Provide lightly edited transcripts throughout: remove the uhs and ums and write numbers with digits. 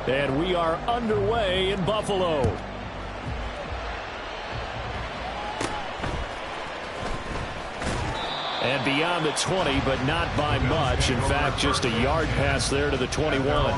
And we are underway in Buffalo. And beyond the 20, but not by much. In fact, just a yard pass there to the 21.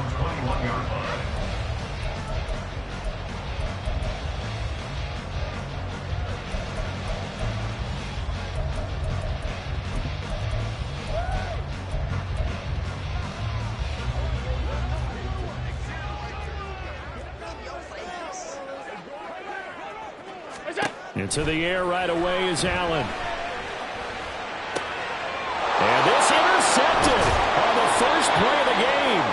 Into the air right away is Allen. And this intercepted on the first play of the game.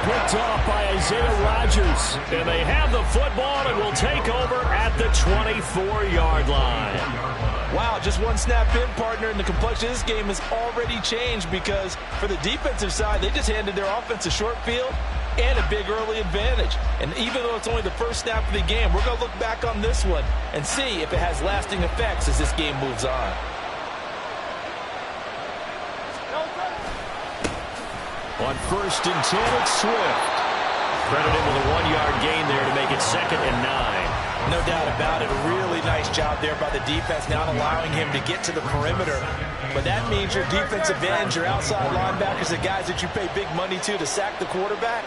Picked off by Isaiah Rodgers. And they have the football and will take over at the 24-yard line. Wow, just one snap in, partner, and the complexion of this game has already changed because for the defensive side, they just handed their offense a short field and a big early advantage. And even though it's only the first snap of the game, we're going to look back on this one and see if it has lasting effects as this game moves on. On 1st and 10, it's Swift. Credit him with a 1-yard gain there to make it 2nd and 9. No doubt about it. A really nice job there by the defense, not allowing him to get to the perimeter. But that means your defensive ends, your outside linebackers, the guys that you pay big money to sack the quarterback,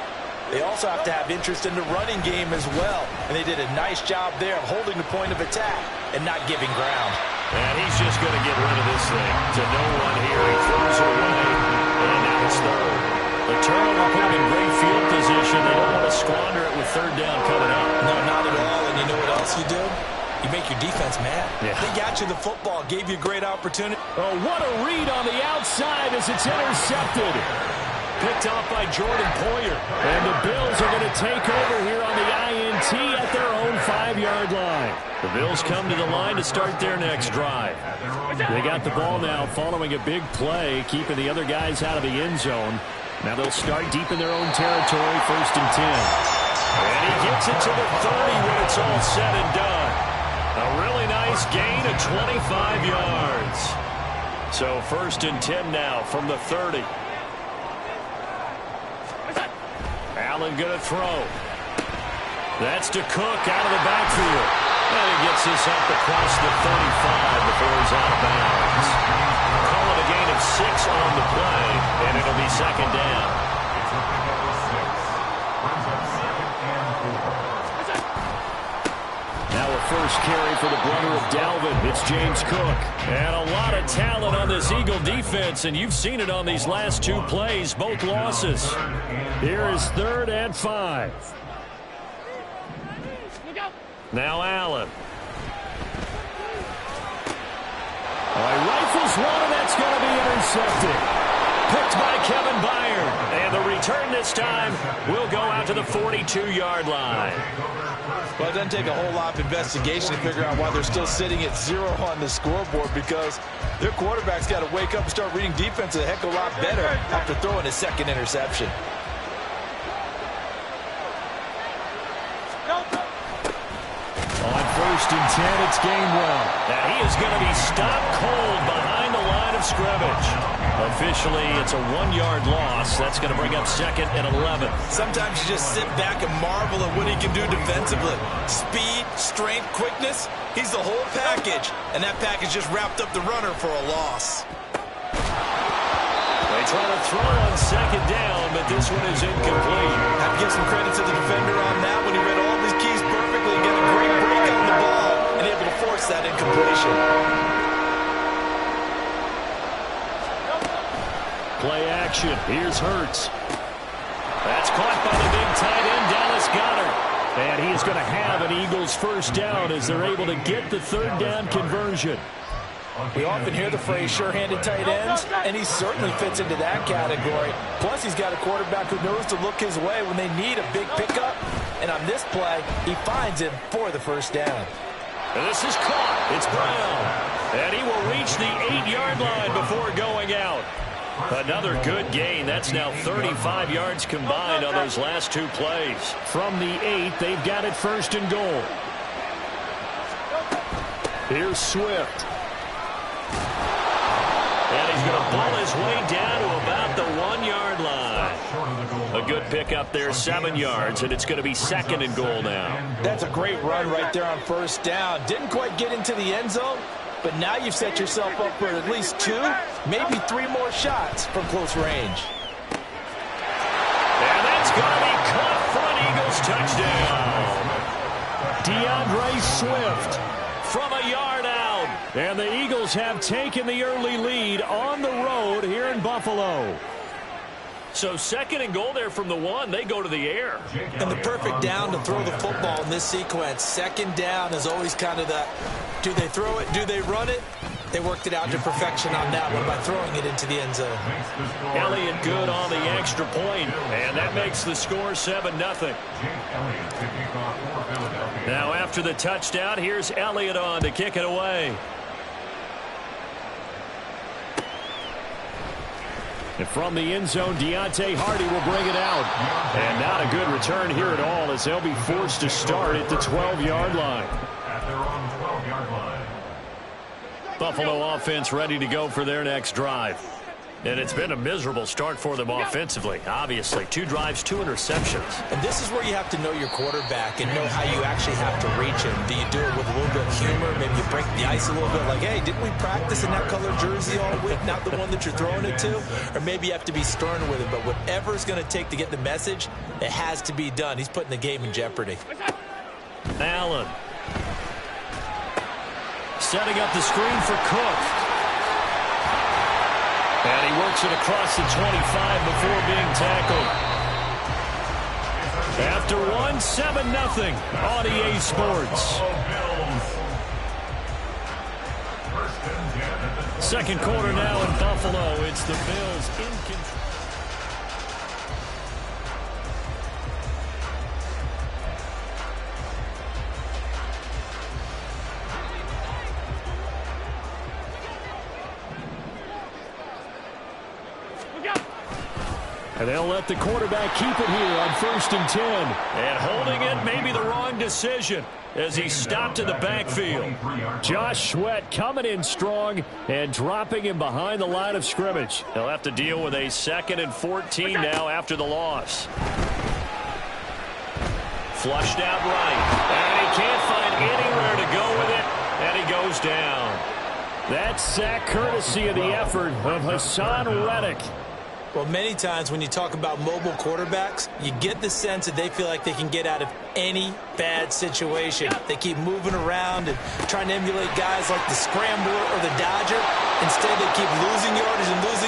they also have to have interest in the running game as well. And they did a nice job there of holding the point of attack and not giving ground. And he's just going to get rid of this thing to no one here. He throws it away, and now it's 3rd. The turnover put him in great field position. They don't want to squander it with 3rd down coming up. No, not at all. And you know what else you do? You make your defense mad. Yeah. They got you the football, gave you a great opportunity. Oh, what a read on the outside as it's intercepted. Picked off by Jordan Poyer. And the Bills are going to take over here on the INT at their own 5-yard line. The Bills come to the line to start their next drive. They got the ball now following a big play, keeping the other guys out of the end zone. Now they'll start deep in their own territory, 1st and 10. And he gets it to the 30 when it's all said and done. A really nice gain of 25 yards. So 1st and 10 now from the 30. Allen going to throw. That's to Cook out of the backfield. And he gets this up across the 35 before he's out of bounds. Call it a gain of 6 on the play, and it'll be 2nd down. Now a first carry for the brother of Dalvin. It's James Cook. And a lot of talent on this Eagle defense, and you've seen it on these last 2 plays, both losses. Here is 3rd and 5. Now Allen. He rifles one, and that's going to be intercepted. Picked by Kevin Byard. And the return this time will go out to the 42-yard line. Well, it doesn't take a whole lot of investigation to figure out why they're still sitting at 0 on the scoreboard, because their quarterback's got to wake up and start reading defense a heck of a lot better after throwing his 2nd interception. On 1st and 10, it's Gainwell. Now he is going to be stopped cold behind the line of scrimmage. Officially, it's a 1-yard loss. That's going to bring up 2nd and 11. Sometimes you just sit back and marvel at what he can do defensively. Speed, strength, quickness, he's the whole package. And that package just wrapped up the runner for a loss. They try to throw on 2nd down, but this one is incomplete. Have to give some credit to the defender on that when he read all these keys perfectly and got a great break on the ball and able to force that incompletion. Play action. Here's Hurts. That's caught by the big tight end, Dallas Goedert. And he is going to have an Eagles 1st down as they're able to get the 3rd down conversion. We often hear the phrase sure-handed tight ends, and he certainly fits into that category. Plus, he's got a quarterback who knows to look his way when they need a big pickup. And on this play, he finds him for the 1st down. And this is caught. It's Brown. And he will reach the 8-yard line before going out. Another good gain. That's now 35 yards combined on those last 2 plays. From the 8, they've got it 1st and goal. Here's Swift. And he's going to ball his way down to about the 1-yard line. A good pickup there, 7 yards, and it's going to be 2nd and goal now. That's a great run right there on first down. Didn't quite get into the end zone, but now you've set yourself up for at least 2, maybe 3 more shots from close range. And that's going to be caught for an Eagles touchdown. DeAndre Swift from a yard out. And the Eagles have taken the early lead on the road here in Buffalo. So 2nd and goal there from the 1. They go to the air. And the perfect down to throw the football in this sequence. 2nd down is always kind of the, do they throw it, do they run it? They worked it out to perfection on that one by throwing it into the end zone. Elliott good on the extra point, and that makes the score 7-0. Now after the touchdown, here's Elliott on to kick it away. And from the end zone, Deontay Hardy will bring it out. And not a good return here at all as they'll be forced to start at the 12-yard line. Buffalo offense ready to go for their next drive. And it's been a miserable start for them offensively, obviously. 2 drives, 2 interceptions. And this is where you have to know your quarterback and know how you actually have to reach him. Do you do it with a little bit of humor? Maybe you break the ice a little bit like, hey, didn't we practice in that color jersey all week, not the one that you're throwing it to? Or maybe you have to be stern with it. But whatever it's going to take to get the message, it has to be done. He's putting the game in jeopardy. Allen. Setting up the screen for Cook. And he works it across the 25 before being tackled. After 7-0 on EA Sports. 2nd quarter now in Buffalo. It's the Bills in control. And they'll let the quarterback keep it here on 1st and 10. And holding it may be the wrong decision as he stopped in the backfield. Josh Sweat coming in strong and dropping him behind the line of scrimmage. They'll have to deal with a 2nd and 14 now after the loss. Flushed out right. And he can't find anywhere to go with it. And he goes down. That's sack courtesy of the effort of Hassan Reddick. Well, many times when you talk about mobile quarterbacks, you get the sense that they feel like they can get out of any bad situation. They keep moving around and trying to emulate guys like the Scrambler or the Dodger. Instead, they keep losing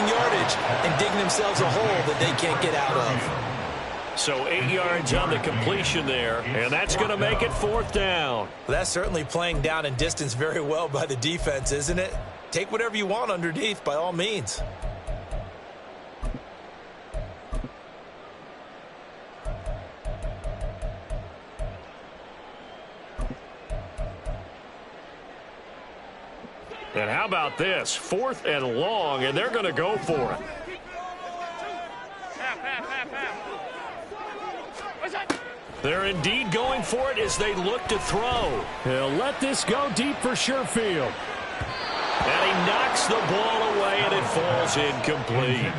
yardage and digging themselves a hole that they can't get out of. So 8 yards on the completion there, and that's going to make it 4th down. Well, that's certainly playing down and distance very well by the defense, isn't it? Take whatever you want underneath by all means. And how about this? 4th and long, and they're going to go for it. They're indeed going for it as they look to throw. He'll let this go deep for Sherfield. And he knocks the ball away, and it falls incomplete.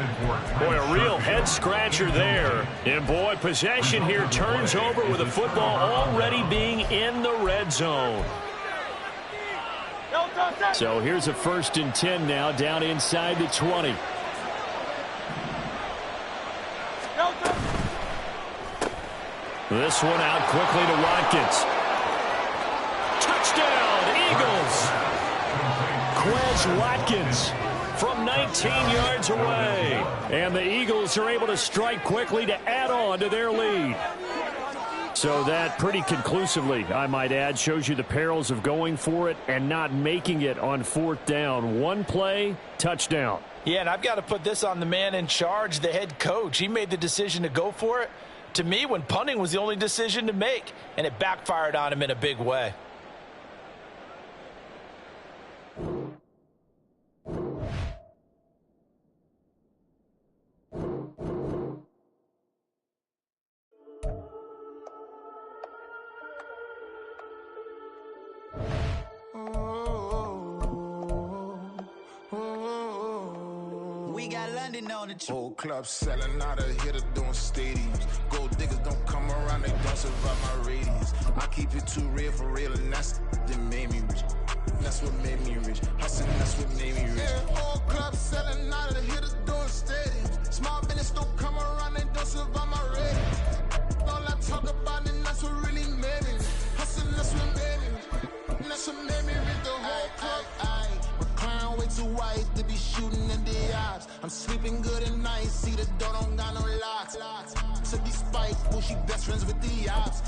Boy, a real head-scratcher there. And, boy, possession here turns over with the football already being in the red zone. So here's a 1st and 10 now down inside the 20. This one out quickly to Watkins. Touchdown, Eagles. Quez Watkins from 19 yards away. And the Eagles are able to strike quickly to add on to their lead. So that pretty conclusively, I might add, shows you the perils of going for it and not making it on 4th down. One play, touchdown. Yeah, and I've got to put this on the man in charge, the head coach. He made the decision to go for it. To me, when punting was the only decision to make, and it backfired on him in a big way. We got London. London on the Whole club selling out of hitter doing stadiums. Gold diggers don't come around, they don't survive my radius. I keep it too real for real, and that's that made me rich. That's what made me rich. Hustling, that's what made me rich. Yeah, whole club selling out of hitters doing stadiums. Small business don't come around, they don't survive my radius. All I talk about, and that's what really made me rich. Hustling, that's what made me rich. And that's what made me rich. The whole club. My way too white to be shooting at the odds. I'm sleeping good at night. See the door don't got no locks. To be spiteful, she best friends with the ops.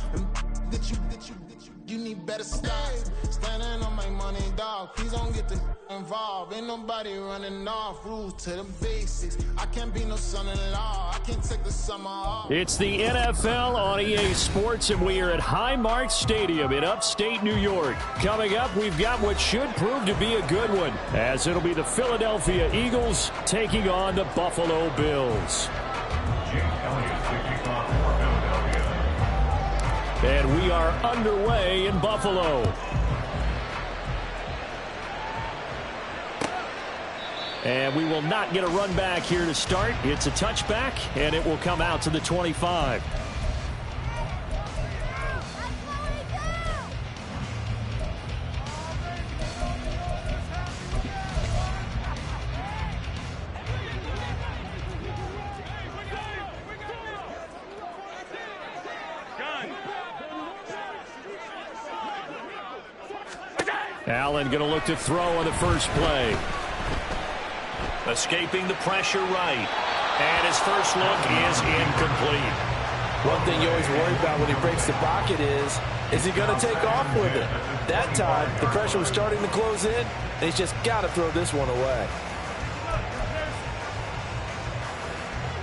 You need better stocks. Standing on my money, dog. Please don't get involved. Ain't nobody running off. Rules to the basics. I can't be no son-in-law. I can't take the summer off. It's the NFL on EA Sports, and we are at Highmark Stadium in upstate New York. Coming up, we've got what should prove to be a good one, as it'll be the Philadelphia Eagles taking on the Buffalo Bills. And we are underway in Buffalo. And we will not get a run back here to start. It's a touchback, and it will come out to the 25. Allen going to look to throw on the first play. Escaping the pressure right. And his first look is incomplete. One thing you always worry about when he breaks the pocket is he going to take off with it? That time, the pressure was starting to close in, and he's just got to throw this one away.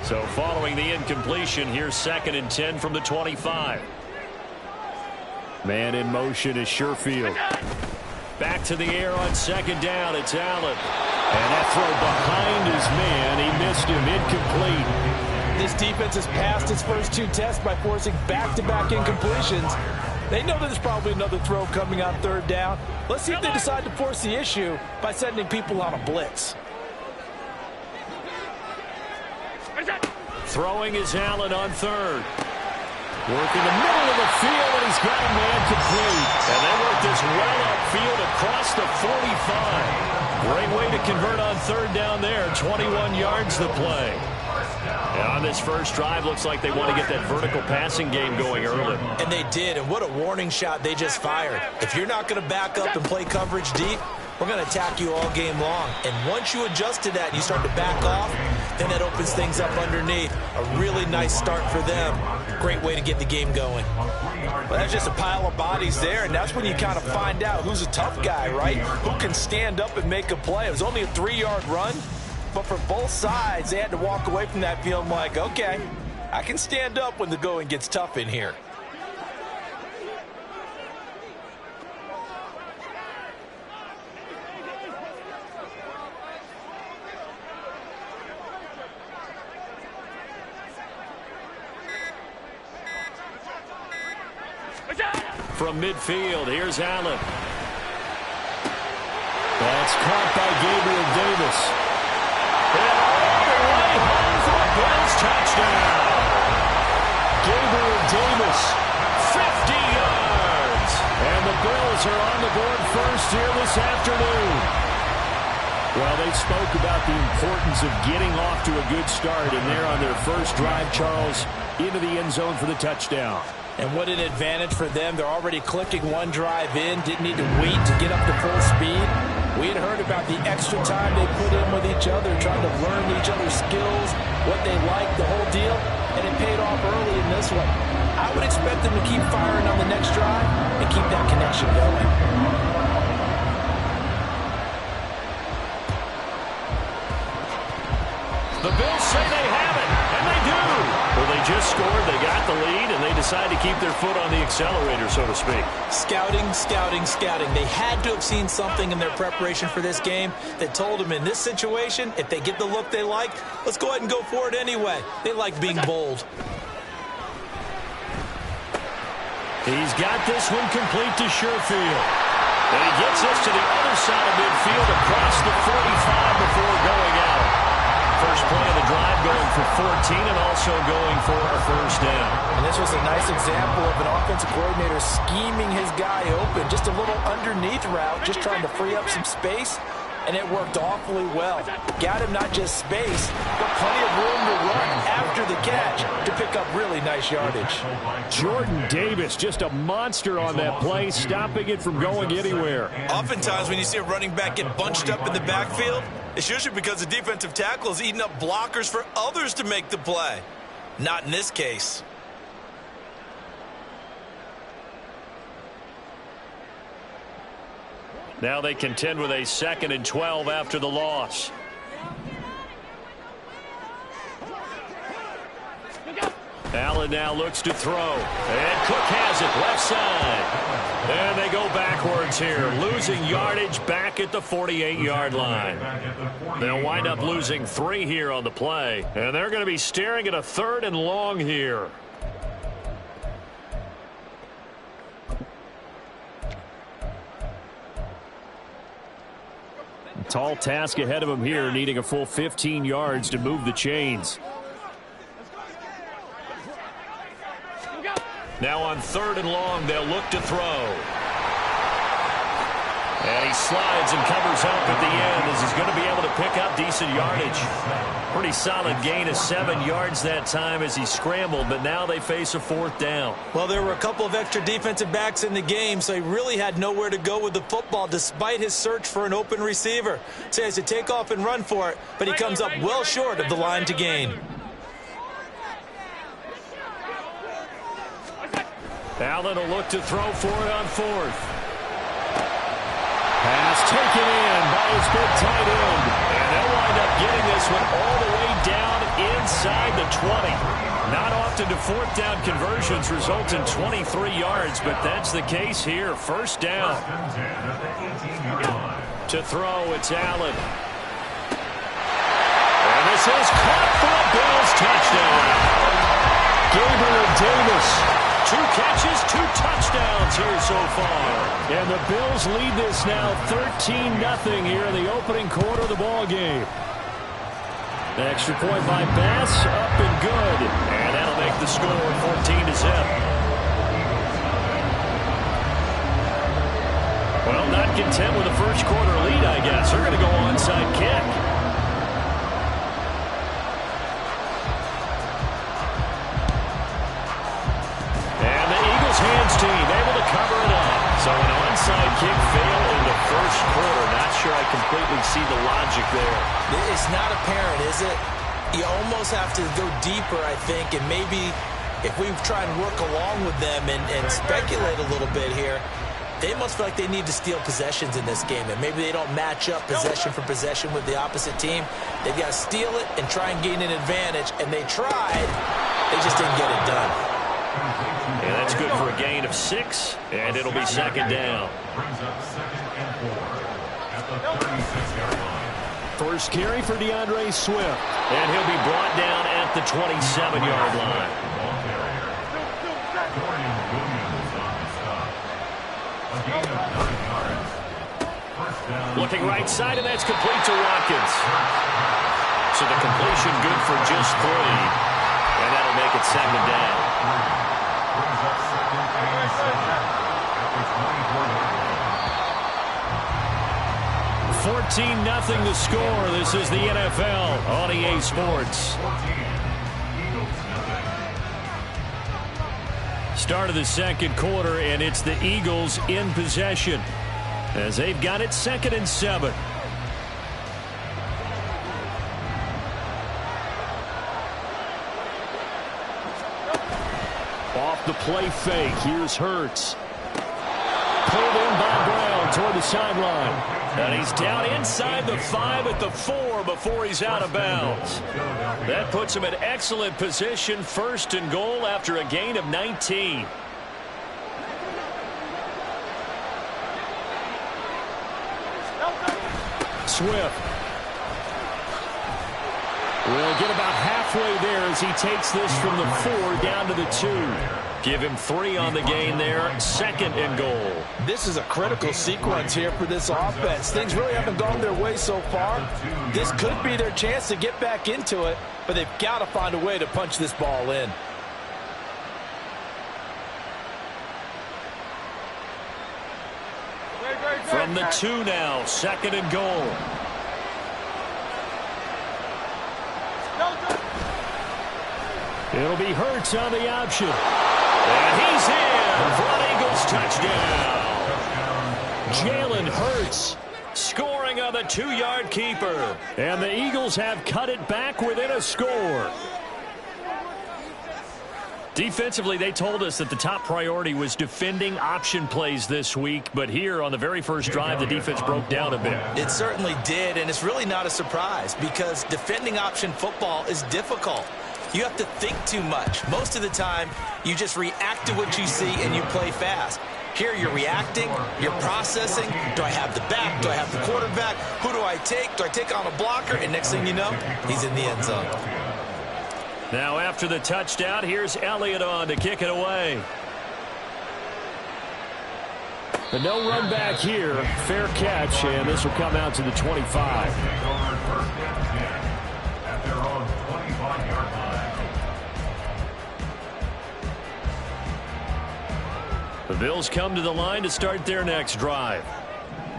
So following the incompletion, here's 2nd and 10 from the 25. Man in motion is Sherfield. Back to the air on 2nd down. It's Allen. And that throw behind his man. He missed him. Incomplete. This defense has passed its first 2 tests by forcing back-to-back incompletions. They know there's probably another throw coming on 3rd down. Let's see if they decide to force the issue by sending people on a blitz. Throwing is Allen on 3rd. Working the middle of the field, and he's got a man complete. And they work this well upfield across the 45. Great way to convert on 3rd down there. 21 yards the play. And on this first drive, looks like they want to get that vertical passing game going early. And they did, and what a warning shot they just fired. If you're not going to back up and play coverage deep, we're going to attack you all game long. And once you adjust to that and you start to back off, then that opens things up underneath. A really nice start for them. Great way to get the game going. Well, that's just a pile of bodies there, and that's when you kind of find out who's a tough guy, right? Who can stand up and make a play. It was only a 3-yard run, but for both sides, they had to walk away from that feeling like, okay, I can stand up when the going gets tough in here. From midfield, here's Allen. That's caught by Gabriel Davis. And all the way home for a Bills touchdown. Gabriel Davis, 50 yards. And the Bills are on the board first here this afternoon. Well, they spoke about the importance of getting off to a good start, and they're on their first drive, Charles, into the end zone for the touchdown. And what an advantage for them. They're already clicking one drive in, didn't need to wait to get up to full speed. We had heard about the extra time they put in with each other, trying to learn each other's skills, what they like, the whole deal, and it paid off early in this one. I would expect them to keep firing on the next drive and keep that connection going. The Bills say they have it, and they do. Well, they just scored, they got the lead, and they decide to keep their foot on the accelerator, so to speak. Scouting, scouting, scouting. They had to have seen something in their preparation for this game that told them in this situation, if they get the look they like, let's go ahead and go for it anyway. They like being bold. He's got this one complete to Sherfield. And he gets us to the other side of midfield across the 45 before going out. First play of the for 14 and also going for a first down. And this was a nice example of an offensive coordinator scheming his guy open. Just a little underneath route, just trying to free up some space. And it worked awfully well. Got him not just space, but plenty of room to run after the catch to pick up really nice yardage. Jordan Davis, just a monster on that play, stopping it from going anywhere. Oftentimes when you see a running back get bunched up in the backfield, it's usually because the defensive tackle is eating up blockers for others to make the play. Not in this case. Now they contend with a 2nd and 12 after the loss. Allen now looks to throw. And Cook has it left side. And they go backwards here, losing yardage back at the 48-yard line. They'll wind up losing 3 here on the play. And they're going to be staring at a 3rd and long here. Tall task ahead of him here, needing a full 15 yards to move the chains. Now on 3rd and long, they'll look to throw. And he slides and covers up at the end as he's going to be able to pick up decent yardage. Pretty solid gain of 7 yards that time as he scrambled, but now they face a 4th down. Well, there were a couple of extra defensive backs in the game, so he really had nowhere to go with the football despite his search for an open receiver. So he has to take off and run for it, but he comes up well short of the line to gain. Allen will look to throw for it on 4th. Pass taken in by his big tight end. And they'll wind up getting this one all the way down inside the 20. Not often do 4th down conversions result in 23 yards, but that's the case here. 1st down. To throw, it's Allen. And this is caught for a Bills touchdown. Gabriel Davis. 2 catches, 2 touchdowns here so far. And the Bills lead this now 13-0 here in the opening quarter of the ball game. Extra point by Bass, up and good. And that'll make the score 14-0. Well, not content with the first quarter lead, I guess. They're going to go onside kick. Hands team able to cover it up. So an onside kick fail in the first quarter. Not sure I completely see the logic there. It's not apparent, is it? You almost have to go deeper, I think, and maybe if we try and work along with them and speculate a little bit here, they must feel like they need to steal possessions in this game, and maybe they don't match up possession for possession with the opposite team. They've got to steal it and try and gain an advantage, and they tried. They just didn't get it done. And that's good for a gain of 6, and it'll be 2nd down. First carry for DeAndre Swift, and he'll be brought down at the 27-yard line. Looking right side, and that's complete to Watkins. So the completion good for just 3, and that'll make it 2nd down. 14-0 the score. This is the NFL on EA Sports. Start of the second quarter, and it's the Eagles in possession as they've got it 2nd and 7. Off the play fake. Here's Hurts. Pulled in by Brown toward the sideline. And he's down inside the 5 at the 4 before he's out of bounds. That puts him in excellent position, 1st and goal after a gain of 19. Swift. We'll get about halfway there as he takes this from the 4 down to the 2. Give him 3 on the gain there. 2nd and goal. This is a critical sequence here for this offense. Things really haven't gone their way so far. This could be their chance to get back into it, but they've got to find a way to punch this ball in. From the 2 now, 2nd and goal. It'll be Hurts on the option. And he's in for an Eagles touchdown. Jalen Hurts scoring on the 2-yard keeper. And the Eagles have cut it back within a score. Defensively, they told us that the top priority was defending option plays this week. But here on the very first drive, the defense broke down a bit. It certainly did, and it's really not a surprise because defending option football is difficult. You have to think too much. Most of the time, you just react to what you see and you play fast. Here you're reacting, you're processing. Do I have the back? Do I have the quarterback? Who do I take? Do I take on a blocker? And next thing you know, he's in the end zone. Now after the touchdown, here's Elliott on to kick it away. But no run back here. Fair catch, and this will come out to the 25. The Bills come to the line to start their next drive.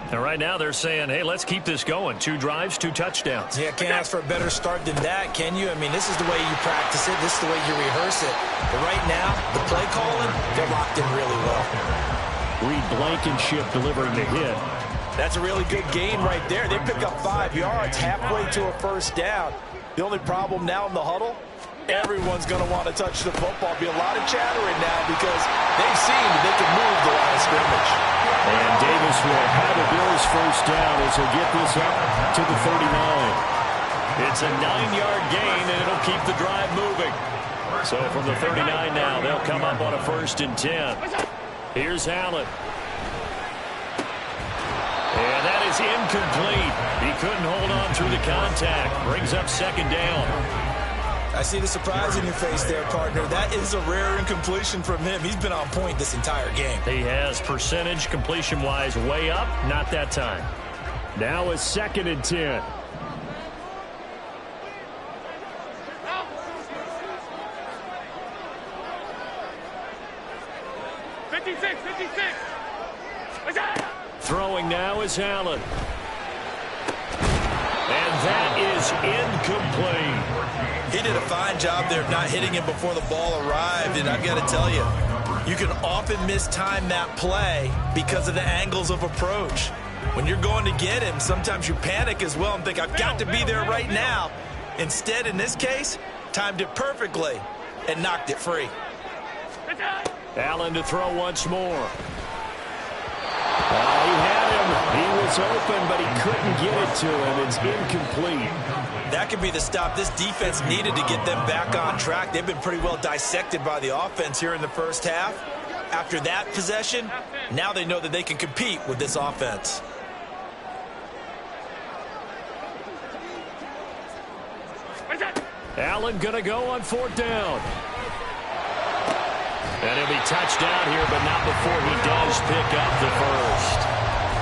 And right now they're saying, hey, let's keep this going. 2 drives, 2 touchdowns. Yeah, can't ask for a better start than that, can you? I mean, this is the way you practice it. This is the way you rehearse it. But right now, the play calling, they're locked in really well. Reed Blankenship delivering the hit. That's a really good gain right there. They pick up 5 yards halfway to a first down. The only problem now in the huddle, everyone's going to want to touch the football. Be a lot of chattering now because they've seen that they can move the line of scrimmage. And Davis will have the Bills first down as he'll get this up to the 39. It's a 9-yard gain, and it'll keep the drive moving. So from the 39 now, they'll come up on a 1st and 10. Here's Allen. And that is incomplete. He couldn't hold on through the contact. Brings up 2nd down. I see the surprise in your face there, partner. That is a rare incompletion from him. He's been on point this entire game. He has percentage completion-wise way up. Not that time. Now a 2nd and 10. Throwing now is Allen. And that is incomplete. He did a fine job there of not hitting him before the ball arrived, and I've got to tell you, you can often mistime that play because of the angles of approach. When you're going to get him, sometimes you panic as well and think, I've got to be there right now. Instead, in this case, timed it perfectly and knocked it free. Allen to throw once more. He had him. He was open, but he couldn't get it to him. It's incomplete. That could be the stop this defense needed to get them back on track. They've been pretty well dissected by the offense here in the first half. After that possession, now they know that they can compete with this offense. Allen going to go on 4th down. And he'll be touched down here, but not before he does pick up the first.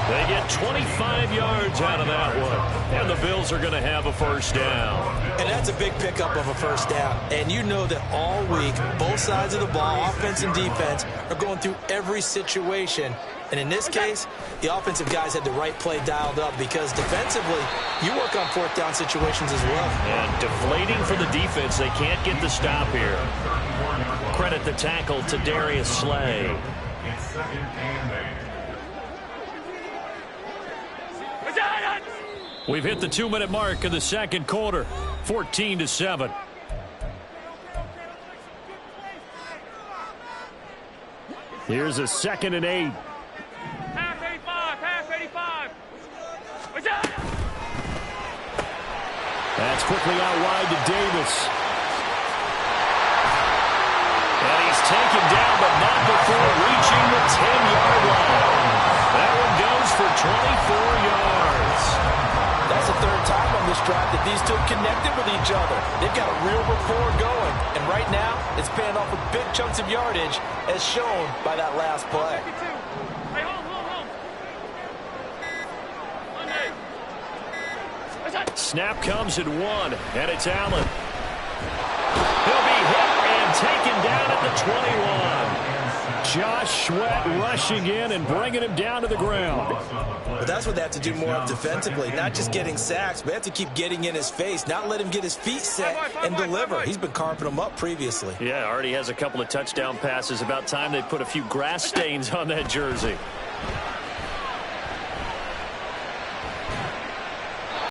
They get 25 yards out of that one. And the Bills are going to have a first down. And that's a big pickup of a first down. And you know that all week, both sides of the ball, offense and defense, are going through every situation. And in this case, the offensive guys had the right play dialed up because defensively, you work on 4th down situations as well. And deflating for the defense. They can't get the stop here. Credit the tackle to Darius Slay. We've hit the 2-minute mark of the 2nd quarter. 14-7. Here's a 2nd and 8. Pass 85, pass 85. That's quickly out wide to Davis. And he's taken down, but not before reaching the 10-yard line. That one goes for 24 yards. That's the 3rd time from this drive that these two connected with each other. They've got a real rapport going, and right now it's paying off with big chunks of yardage, as shown by that last play. Hey, hold. Snap comes at 1, and it's Allen. He'll be hit and taken down at the 21. Josh Sweat rushing in and bringing him down to the ground. But that's what they have to do more of defensively, not just getting sacks, but they have to keep getting in his face, not let him get his feet set and deliver. He's been carving them up previously. Yeah, already has a couple of touchdown passes. About time they put a few grass stains on that jersey.